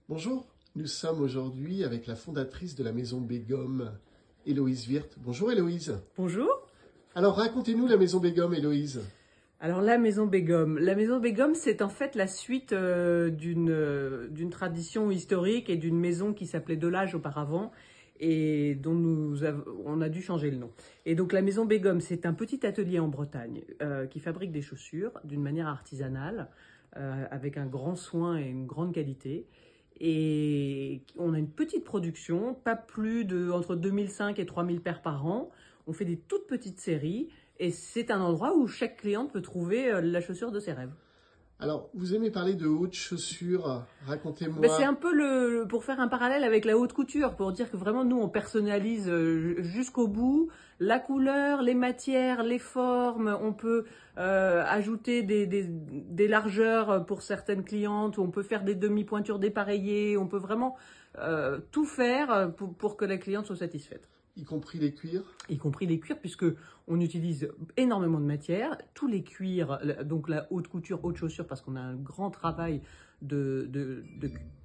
Bonjour, nous sommes aujourd'hui avec la fondatrice de la maison Begum, Héloïse Wirth. Bonjour Héloïse. Bonjour. Alors racontez-nous la maison Begum, Héloïse. Alors la maison Begum. La maison Begum, c'est en fait la suite d'une tradition historique et d'une maison qui s'appelait Delage auparavant et dont on a dû changer le nom. Et donc la maison Begum, c'est un petit atelier en Bretagne qui fabrique des chaussures d'une manière artisanale, avec un grand soin et une grande qualité. Et on a une petite production, pas plus de entre 2005 et 3000 paires par an. On fait des toutes petites séries et c'est un endroit où chaque cliente peut trouver la chaussure de ses rêves. Alors, vous aimez parler de hautes chaussures, racontez-moi. Ben, c'est un peu pour faire un parallèle avec la haute couture, pour dire que vraiment nous on personnalise jusqu'au bout la couleur, les matières, les formes. On peut ajouter des largeurs pour certaines clientes, on peut faire des demi-pointures dépareillées, on peut vraiment tout faire pour que la cliente soit satisfaite. Y compris les cuirs? Y compris les cuirs, puisque on utilise énormément de matière. Tous les cuirs, donc la haute couture, haute chaussure, parce qu'on a un grand travail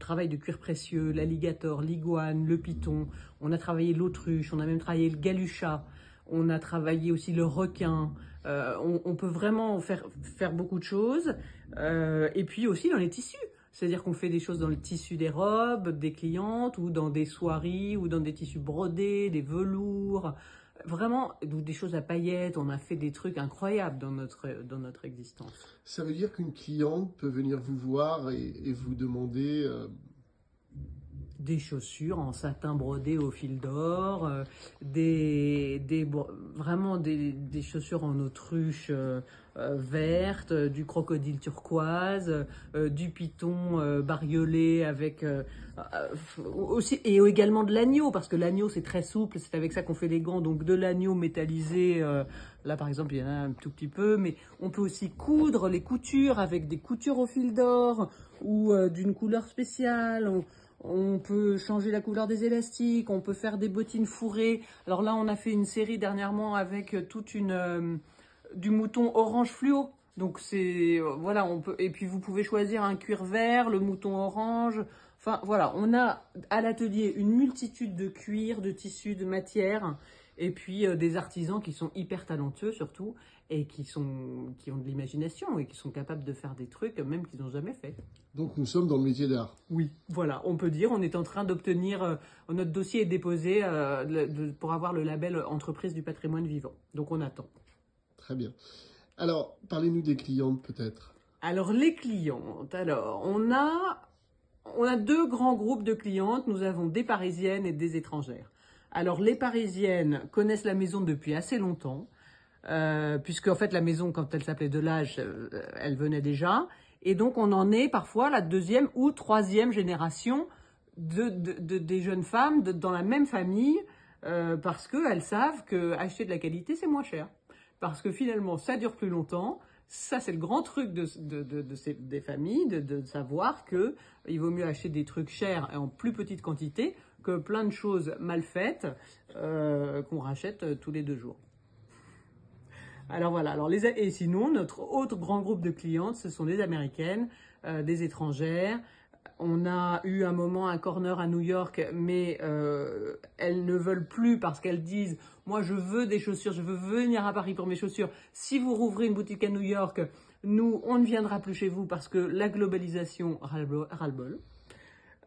travail de cuir précieux, l'alligator, l'iguane, le python. On a travaillé l'autruche, on a même travaillé le galucha. On a travaillé aussi le requin. On peut vraiment faire beaucoup de choses. Et puis aussi dans les tissus. C'est-à-dire qu'on fait des choses dans le tissu des robes des clientes ou dans des soieries ou dans des tissus brodés, des velours. Vraiment, des choses à paillettes. On a fait des trucs incroyables dans notre existence. Ça veut dire qu'une cliente peut venir vous voir et vous demander... Des chaussures en satin brodé au fil d'or, vraiment des chaussures en autruche verte, du crocodile turquoise, du python bariolé avec aussi, et également de l'agneau, parce que l'agneau c'est très souple, c'est avec ça qu'on fait les gants, donc de l'agneau métallisé. Là par exemple il y en a un tout petit peu, mais on peut aussi coudre les coutures avec des coutures au fil d'or ou d'une couleur spéciale. On peut changer la couleur des élastiques, on peut faire des bottines fourrées. Alors là, on a fait une série dernièrement avec du mouton orange fluo. Donc voilà, et puis vous pouvez choisir un cuir vert, le mouton orange. Enfin voilà, on a à l'atelier une multitude de cuirs, de tissus, de matières. Et puis des artisans qui sont hyper talentueux surtout et qui ont de l'imagination et qui sont capables de faire des trucs même qu'ils n'ont jamais fait. Donc nous sommes dans le métier d'art. Oui, voilà, on peut dire, on est en train d'obtenir, notre dossier est déposé pour avoir le label entreprise du patrimoine vivant. Donc on attend. Très bien. Alors, parlez-nous des clientes peut-être. Alors les clientes, on a deux grands groupes de clientes, nous avons des Parisiennes et des étrangères. Alors les Parisiennes connaissent la maison depuis assez longtemps, puisque en fait la maison, quand elle s'appelait Delage, elle venait déjà. Et donc on en est parfois la deuxième ou troisième génération des jeunes femmes dans la même famille, parce qu'elles savent qu'acheter de la qualité c'est moins cher. Parce que finalement ça dure plus longtemps. Ça c'est le grand truc des familles, de savoir qu'il vaut mieux acheter des trucs chers et en plus petite quantité que plein de choses mal faites qu'on rachète tous les 2 jours. Alors voilà, et sinon, notre autre grand groupe de clientes, ce sont des Américaines, des étrangères. On a eu un moment un corner à New York, mais elles ne veulent plus parce qu'elles disent « Moi, je veux des chaussures, je veux venir à Paris pour mes chaussures. Si vous rouvrez une boutique à New York, nous, on ne viendra plus chez vous parce que la globalisation ras-le-bol. »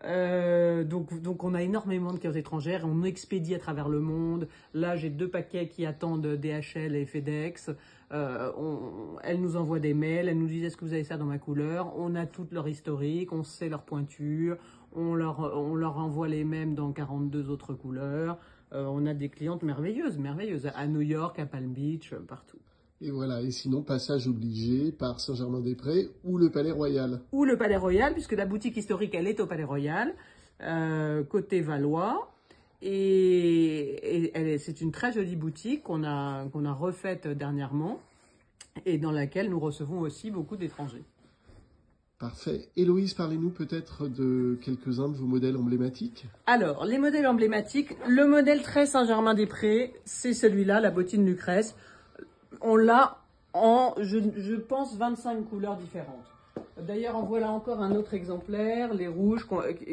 Donc on a énormément de clients étrangères, on expédie à travers le monde. Là j'ai 2 paquets qui attendent DHL et FedEx. Elles nous envoient des mails, elles nous disent est-ce que vous avez ça dans ma couleur. On a toute leur historique, on sait leur pointure, on leur envoie les mêmes dans 42 autres couleurs. On a des clientes merveilleuses à New York, à Palm Beach, partout. Et voilà, et sinon, passage obligé par Saint-Germain-des-Prés ou le Palais Royal. Ou le Palais Royal, puisque la boutique historique, elle est au Palais Royal, côté Valois. Et c'est une très jolie boutique qu'on a refaite dernièrement et dans laquelle nous recevons aussi beaucoup d'étrangers. Parfait. Héloïse, parlez-nous peut-être de quelques-uns de vos modèles emblématiques. Alors, les modèles emblématiques, le modèle très Saint-Germain-des-Prés, c'est celui-là, la bottine Lucrèce. On l'a en, je pense, 25 couleurs différentes. D'ailleurs, en voilà encore un autre exemplaire, les rouges,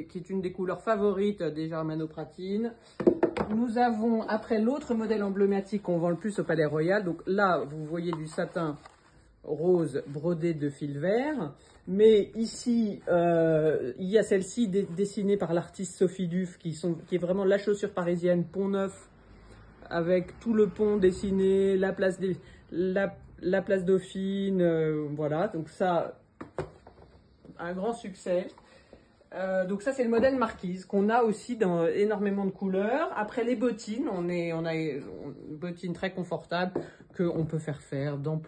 qui est une des couleurs favorites des germanopratines. Nous avons, après, l'autre modèle emblématique qu'on vend le plus au Palais Royal. Donc là, vous voyez du satin rose brodé de fil vert. Mais ici, il y a celle-ci dessinée par l'artiste Sophie Duff, qui est vraiment la chaussure parisienne, Pont Neuf, avec tout le pont dessiné, la place Dauphine, voilà. Donc ça, un grand succès. Donc ça, c'est le modèle Marquise qu'on a aussi dans énormément de couleurs. Après, les bottines, on a une bottine très confortable qu'on peut faire dans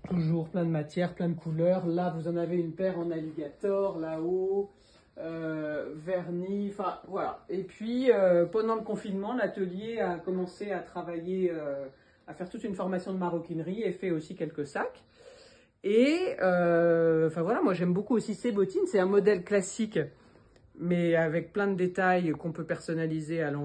toujours plein de matières, plein de couleurs. Là, vous en avez une paire en alligator, là-haut, vernis, enfin voilà. Et puis, pendant le confinement, l'atelier a commencé à travailler, à faire toute une formation de maroquinerie et fait aussi quelques sacs. Et enfin voilà, moi j'aime beaucoup aussi ces bottines. C'est un modèle classique, mais avec plein de détails qu'on peut personnaliser à l'envers.